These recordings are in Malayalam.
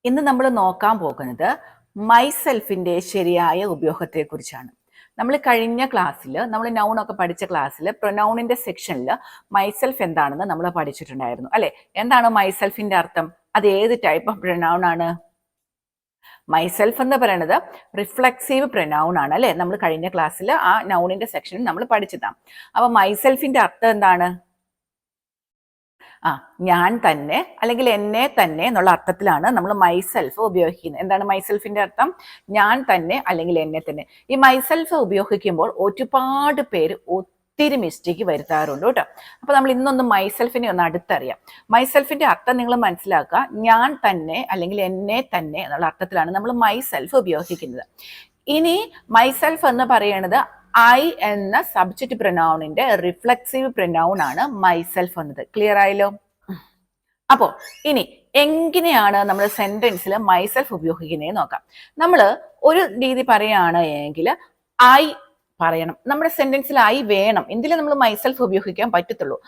ഇന്ന് നമ്മൾ നോക്കാൻ പോകുന്നത് മൈസെൽഫിന്റെ ശരിയായ ഉപയോഗത്തെക്കുറിച്ചാണ്. നമ്മൾ കഴിഞ്ഞ ക്ലാസ്സിൽ നമ്മൾ നൗണൊക്കെ പഠിച്ച ക്ലാസ്സിൽ പ്രൊനൗണിന്റെ സെക്ഷനിൽ മൈസെൽഫ് എന്താണെന്ന് നമ്മൾ പഠിച്ചിട്ടുണ്ടായിരുന്നു അല്ലെ. എന്താണ് മൈസെൽഫിന്റെ അർത്ഥം? അത് ഏത് ടൈപ്പ് ഓഫ് പ്രൊനൗൺ ആണ്? മൈസെൽഫ് എന്ന് പറയുന്നത് റിഫ്ലെക്സീവ് പ്രൊനൗൺ ആണ് അല്ലെ. നമ്മൾ കഴിഞ്ഞ ക്ലാസ്സിൽ ആ നൗണിന്റെ സെക്ഷനിൽ നമ്മൾ പഠിച്ചതാണ്. അപ്പൊ മൈസെൽഫിന്റെ അർത്ഥം എന്താണ്? ഞാൻ തന്നെ അല്ലെങ്കിൽ എന്നെ തന്നെ എന്നുള്ള അർത്ഥത്തിലാണ് നമ്മൾ മൈസെൽഫ് ഉപയോഗിക്കുന്നത്. എന്താണ് മൈസെൽഫിന്റെ അർത്ഥം? ഞാൻ തന്നെ അല്ലെങ്കിൽ എന്നെ തന്നെ. ഈ മൈസെൽഫ് ഉപയോഗിക്കുമ്പോൾ ഒരുപാട് പേര് ഒത്തിരി മിസ്റ്റേക്ക് വരുത്താറുണ്ട് കേട്ടോ. അപ്പൊ നമ്മൾ ഇന്നൊന്ന് മൈസെൽഫിനെ ഒന്ന് അടുത്തറിയാം. മൈസെൽഫിന്റെ അർത്ഥം നിങ്ങൾ മനസ്സിലാക്കുക. ഞാൻ തന്നെ അല്ലെങ്കിൽ എന്നെ തന്നെ എന്നുള്ള അർത്ഥത്തിലാണ് നമ്മൾ മൈസെൽഫ് ഉപയോഗിക്കുന്നത്. ഇനി മൈസെൽഫ് എന്ന് പറയുന്നത് ഐ എന്ന സബ്ജക്റ്റ് പ്രൊനൗണിന്റെ റിഫ്ലെക്സീവ് പ്രൊനൗൺ ആണ് മൈസെൽഫ് എന്നത്. ക്ലിയർ ആയല്ലോ? അപ്പോ ഇനി എങ്ങനെയാണ് നമ്മൾ സെന്റൻസിൽ മൈസെൽഫ് ഉപയോഗിക്കുന്നത് നോക്കാം. നമ്മൾ ഒരു രീതി പറയുകയാണ് എങ്കിൽ ഐ പറയണം. നമ്മുടെ സെന്റൻസിൽ ഐ വേണം. എന്തിലും നമ്മൾ മൈസെൽഫ് ഉപയോഗിക്കാൻ പറ്റത്തുള്ളൂ.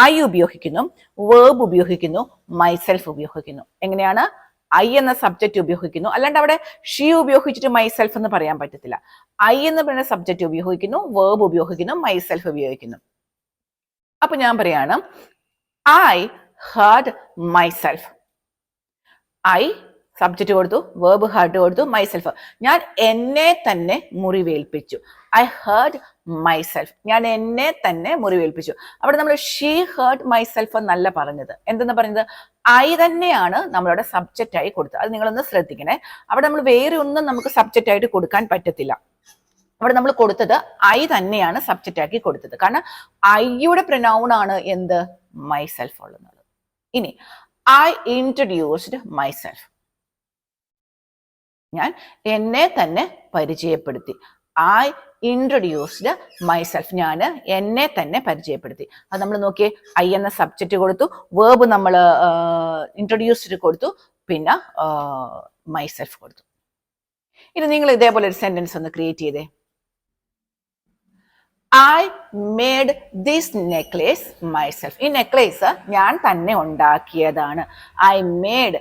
ഐ ഉപയോഗിക്കുന്നു, വേർബ് ഉപയോഗിക്കുന്നു, മൈസെൽഫ് ഉപയോഗിക്കുന്നു. എങ്ങനെയാണ്? ഐ എന്ന സബ്ജക്റ്റ് ഉപയോഗിക്കുന്നു. അല്ലാണ്ട് അവിടെ ഷീ ഉപയോഗിച്ചിട്ട് മൈസെൽഫ് എന്ന് പറയാൻ പറ്റത്തില്ല. ഐ എന്ന് പറയുന്ന സബ്ജക്റ്റ് ഉപയോഗിക്കുന്നു, വേർബ് ഉപയോഗിക്കുന്നു, മൈസെൽഫ് ഉപയോഗിക്കുന്നു. അപ്പൊ ഞാൻ പറയാണ് I heard myself. I subject കൊടുത്തു, വേർബ് ഹേർഡ് കൊടുത്തു, മൈസെൽഫ്. ഞാൻ എന്നെ തന്നെ മുറിവേൽപ്പിച്ചു. I heard myself. ഞാൻ എന്നെ തന്നെ മുറിവേൽപ്പിച്ചു. അവിടെ നമ്മൾ ഷീ ഹേർഡ് മൈസെൽഫ് എന്നല്ല പറഞ്ഞത്. എന്തെന്ന് പറഞ്ഞത്? ഐ തന്നെയാണ് നമ്മളവിടെ സബ്ജക്റ്റ് ആയി കൊടുത്തത്. അത് നിങ്ങളൊന്ന് ശ്രദ്ധിക്കണേ. അവിടെ നമ്മൾ വേറെ ഒന്നും നമുക്ക് സബ്ജക്റ്റ് ആയിട്ട് കൊടുക്കാൻ പറ്റത്തില്ല. അവിടെ നമ്മൾ കൊടുത്തത് ഐ തന്നെയാണ് സബ്ജക്റ്റ് ആക്കി കൊടുത്തത്. കാരണം ഐയുടെ പ്രൊനൗൺ ആണ് എന്ത്? മൈസെൽഫ് ഉള്ളത്. ഇനി ഐ ഇൻട്രൊഡ്യൂസ്ഡ് മൈസെൽഫ്. ഞാൻ എന്നെ തന്നെ പരിചയപ്പെടുത്തി. I introduced myself. ഞാൻ എന്നെ തന്നെ പരിചയപ്പെടുത്തി. അത് നമ്മൾ നോക്കിയേ, ഐ എന്ന സബ്ജക്റ്റ് കൊടുത്തു, വേർബ് നമ്മൾ ഇൻട്രൊഡ്യൂസ്ഡ് കൊടുത്തു, പിന്നെ മൈസെൽഫ് കൊടുത്തു. ഇനി നിങ്ങൾ ഇതേപോലെ ഒരു സെന്റൻസ് ഒന്ന് ക്രിയേറ്റ് ചെയ്തേ. I made this necklace myself. ഈ നെക്ലേസ് ഞാൻ തന്നെ ഉണ്ടാക്കിയതാണ്. ഐ മേഡ്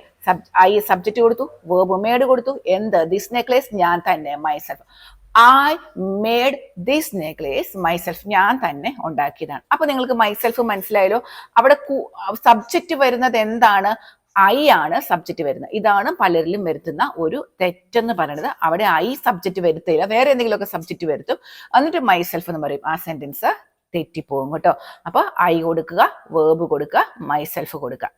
ഐ സബ്ജക്റ്റ് കൊടുത്തു, വേർബ് മേഡ് കൊടുത്തു. എന്ത്? ദിസ് നെക്ലേസ് ഞാൻ തന്നെ, myself. I made this necklace myself. ഞാൻ തന്നെ ഉണ്ടാക്കിയതാണ്. അപ്പൊ നിങ്ങൾക്ക് മൈസെൽഫ് മനസ്സിലായല്ലോ. അവിടെ സബ്ജക്റ്റ് വരുന്നത് എന്താണ്? ഐ ആണ് സബ്ജക്റ്റ് വരുന്നത്. ഇതാണ് പലരിലും വരുത്തുന്ന ഒരു തെറ്റെന്ന് പറയുന്നത്. അവിടെ ഐ സബ്ജക്റ്റ് വരുത്തില്ല, വേറെ എന്തെങ്കിലുമൊക്കെ സബ്ജക്റ്റ് വരുത്തും, എന്നിട്ട് മൈസെൽഫ് എന്ന് പറയും. ആ സെന്റൻസ് തെറ്റിപ്പോകും കേട്ടോ. അപ്പൊ ഐ കൊടുക്കുക, വേർബ് കൊടുക്കുക, മൈസെൽഫ് കൊടുക്കുക.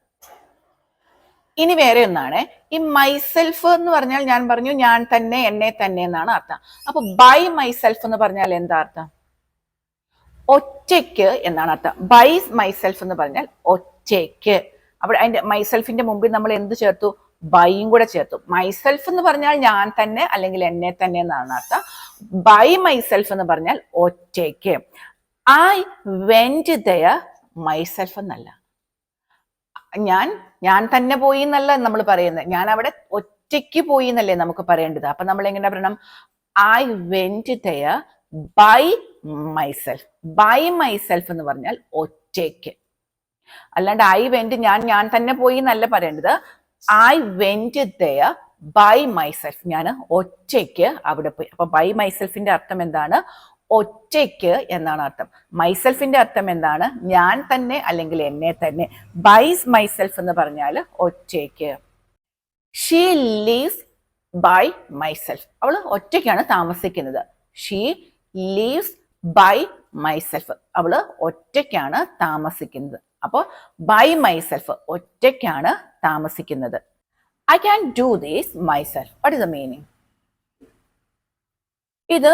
ഇനി വേറെ ഒന്നാണ്, ഈ മൈസെൽഫ് എന്ന് പറഞ്ഞാൽ ഞാൻ പറഞ്ഞു ഞാൻ തന്നെ, എന്നെ തന്നെ എന്നാണ് അർത്ഥം. അപ്പൊ ബൈ മൈസെൽഫ് എന്ന് പറഞ്ഞാൽ എന്താ അർത്ഥം? ഒറ്റയ്ക്ക് എന്നാണ് അർത്ഥം. ബൈ മൈസെൽഫ് എന്ന് പറഞ്ഞാൽ ഒറ്റയ്ക്ക്. അവിടെ അതിന്റെ മൈസെൽഫിന്റെ മുമ്പിൽ നമ്മൾ എന്ത് ചേർത്തു? ബൈയും കൂടെ ചേർത്തു. മൈസെൽഫ് എന്ന് പറഞ്ഞാൽ ഞാൻ തന്നെ അല്ലെങ്കിൽ എന്നെ തന്നെ എന്നാണ് അർത്ഥം. ബൈ മൈസെൽഫ് എന്ന് പറഞ്ഞാൽ ഒറ്റയ്ക്ക്. ഐ വെന്റ് ദെയർ മൈസെൽഫ് എന്നല്ല. ഞാൻ തന്നെ പോയി എന്നല്ല നമ്മൾ പറയുന്നത്. ഞാൻ അവിടെ ഒറ്റയ്ക്ക് പോയി എന്നല്ലേ നമുക്ക് പറയേണ്ടത്. അപ്പൊ നമ്മൾ എങ്ങനെ പറയണം? I went there by myself. By myself എന്ന് പറഞ്ഞാൽ ഒറ്റയ്ക്ക്. അല്ലാണ്ട് ഐ വെന്റ് ഞാൻ തന്നെ പോയി എന്നല്ല പറയേണ്ടത്. I went there by myself. ഞാൻ ഒറ്റയ്ക്ക് അവിടെ പോയി. അപ്പൊ ബൈ മൈസെൽഫിന്റെ അർത്ഥം എന്താണ്? ഒറ്റയ്ക്ക് എന്നാണ് അർത്ഥം. മൈസെൽഫിന്റെ അർത്ഥം എന്താണ്? ഞാൻ തന്നെ അല്ലെങ്കിൽ എന്നെ തന്നെ. ബൈ മൈസെൽഫ് എന്ന് പറഞ്ഞാൽ ഒറ്റയ്ക്ക്. She lives by myself. അവൾ ഒറ്റയ്ക്കാണ് താമസിക്കുന്നത്. She lives by myself. അവള് ഒറ്റയ്ക്കാണ് താമസിക്കുന്നത്. അപ്പോൾ ബൈ മൈസെൽഫ്, ഒറ്റയ്ക്കാണ് താമസിക്കുന്നത്. I can do this myself. What is the meaning? ഇത്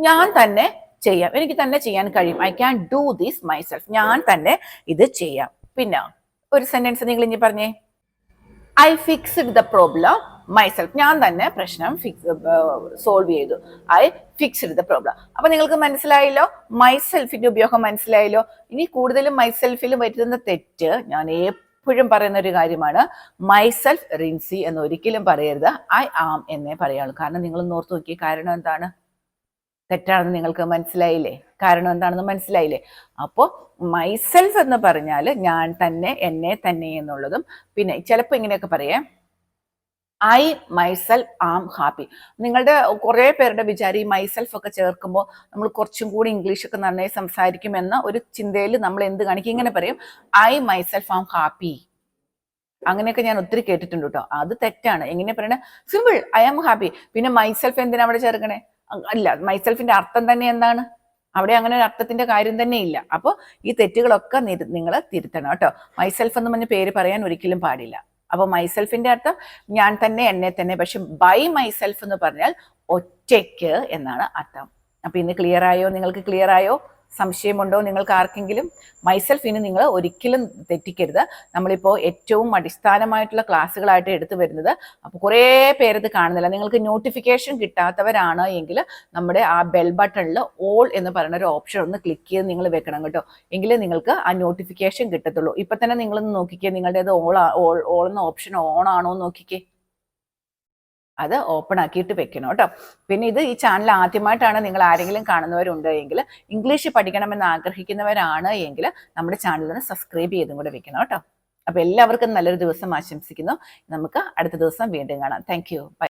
ഞാൻ തന്നെ ചെയ്യാം, എനിക്ക് തന്നെ ചെയ്യാൻ കഴിയും. I can do this myself. ഞാൻ തന്നെ ഇത് ചെയ്യാം. പിന്നെ ഒരു സെന്റൻസ് നിങ്ങൾ ഇനി പറഞ്ഞേ. I fixed the problem myself. ഞാൻ തന്നെ പ്രശ്നം സോൾവ് ചെയ്തു. I fixed the problem. അപ്പൊ നിങ്ങൾക്ക് മനസ്സിലായല്ലോ, മൈസെൽഫിന്റെ ഉപയോഗം മനസ്സിലായല്ലോ. ഇനി കൂടുതലും മൈസെൽഫിൽ വരുത്തുന്ന തെറ്റ് ഞാൻ എപ്പോഴും പറയുന്ന ഒരു കാര്യമാണ്. മൈസെൽഫ് റിൻസി എന്ന് ഒരിക്കലും പറയരുത്. ഐ ആം എന്നേ പറയുള്ളൂ. കാരണം നിങ്ങൾ ഓർത്ത് നോക്കി, കാരണം എന്താണ്? തെറ്റാണെന്ന് നിങ്ങൾക്ക് മനസ്സിലായില്ലേ? കാരണം എന്താണെന്ന് മനസ്സിലായില്ലേ? അപ്പോൾ മൈസെൽഫ് എന്ന് പറഞ്ഞാൽ ഞാൻ തന്നെ, എന്നെ തന്നെ എന്നുള്ളതും. പിന്നെ ചിലപ്പോൾ ഇങ്ങനെയൊക്കെ പറയാം, ഐ മൈസെൽഫ് ആം ഹാപ്പി. നിങ്ങളുടെ കുറേ പേരുടെ വിചാരം ഈ മൈസെൽഫ് ഒക്കെ ചേർക്കുമ്പോൾ നമ്മൾ കുറച്ചും കൂടി ഇംഗ്ലീഷൊക്കെ നന്നായി സംസാരിക്കുമെന്ന ഒരു ചിന്തയിൽ നമ്മൾ എന്ത് കാണിക്കും, ഇങ്ങനെ പറയും ഐ മൈസെൽഫ് ആം ഹാപ്പി. അങ്ങനെയൊക്കെ ഞാൻ ഒത്തിരി കേട്ടിട്ടുണ്ട് കേട്ടോ. അത് തെറ്റാണ്. എങ്ങനെ പറയണേ? Simple, I am happy. പിന്നെ മൈസെൽഫ് എന്തിനാ അവിടെ ചേർക്കണേ? അല്ല, മൈസെൽഫിന്റെ അർത്ഥം തന്നെ എന്താണ്? അവിടെ അങ്ങനെ ഒരു അർത്ഥത്തിന്റെ കാര്യം തന്നെ ഇല്ല. അപ്പോൾ ഈ തെറ്റുകളൊക്കെ നിങ്ങൾ തിരുത്തണം കേട്ടോ. മൈസെൽഫ് എന്ന് പറഞ്ഞ പേര് പറയാൻ ഒരിക്കലും പാടില്ല. അപ്പൊ മൈസെൽഫിന്റെ അർത്ഥം ഞാൻ തന്നെ, എന്നെ തന്നെ. പക്ഷെ ബൈ മൈസെൽഫ് എന്ന് പറഞ്ഞാൽ ഒറ്റയ്ക്ക് എന്നാണ് അർത്ഥം. അപ്പൊ ഇന്ന് ക്ലിയർ ആയോ? നിങ്ങൾക്ക് ക്ലിയർ ആയോ? സംശയമുണ്ടോ നിങ്ങൾക്ക് ആർക്കെങ്കിലും? മൈസെൽഫ് ഇനി നിങ്ങൾ ഒരിക്കലും തെറ്റിക്കരുത്. നമ്മളിപ്പോൾ ഏറ്റവും അടിസ്ഥാനമായിട്ടുള്ള ക്ലാസ്സുകളായിട്ട് എടുത്തു വരുന്നത്. അപ്പോൾ കുറേ പേരത് കാണുന്നില്ല. നിങ്ങൾക്ക് നോട്ടിഫിക്കേഷൻ കിട്ടാത്തവരാണ് എങ്കിൽ നമ്മുടെ ആ ബെൽ ബട്ടണിൽ ഓൾ എന്ന് പറയുന്ന ഒരു ഓപ്ഷൻ ഒന്ന് ക്ലിക്ക് ചെയ്ത് നിങ്ങൾ വെക്കണം കേട്ടോ. എങ്കിലേ നിങ്ങൾക്ക് ആ നോട്ടിഫിക്കേഷൻ കിട്ടത്തുള്ളൂ. ഇപ്പം തന്നെ നിങ്ങളൊന്ന് നോക്കിക്കേ, നിങ്ങളുടേത് ഓൾ എന്ന ഓപ്ഷൻ ഓൺ ആണോ എന്ന് നോക്കിക്കേ. അത് ഓപ്പൺ ആക്കിയിട്ട് വെക്കണം കേട്ടോ. പിന്നെ ഈ ചാനൽ ആദ്യമായിട്ടാണ് നിങ്ങൾ ആരെങ്കിലും കാണുന്നവരുണ്ട് എങ്കിൽ, ഇംഗ്ലീഷ് പഠിക്കണമെന്ന് ആഗ്രഹിക്കുന്നവരാണ് എങ്കിൽ നമ്മുടെ ചാനലിന് സബ്സ്ക്രൈബ് ചെയ്തും കൂടെ വെക്കണം കേട്ടോ. അപ്പൊ എല്ലാവർക്കും നല്ലൊരു ദിവസം ആശംസിക്കുന്നു. നമുക്ക് അടുത്ത ദിവസം വീണ്ടും കാണാം. Thank you. ബൈ.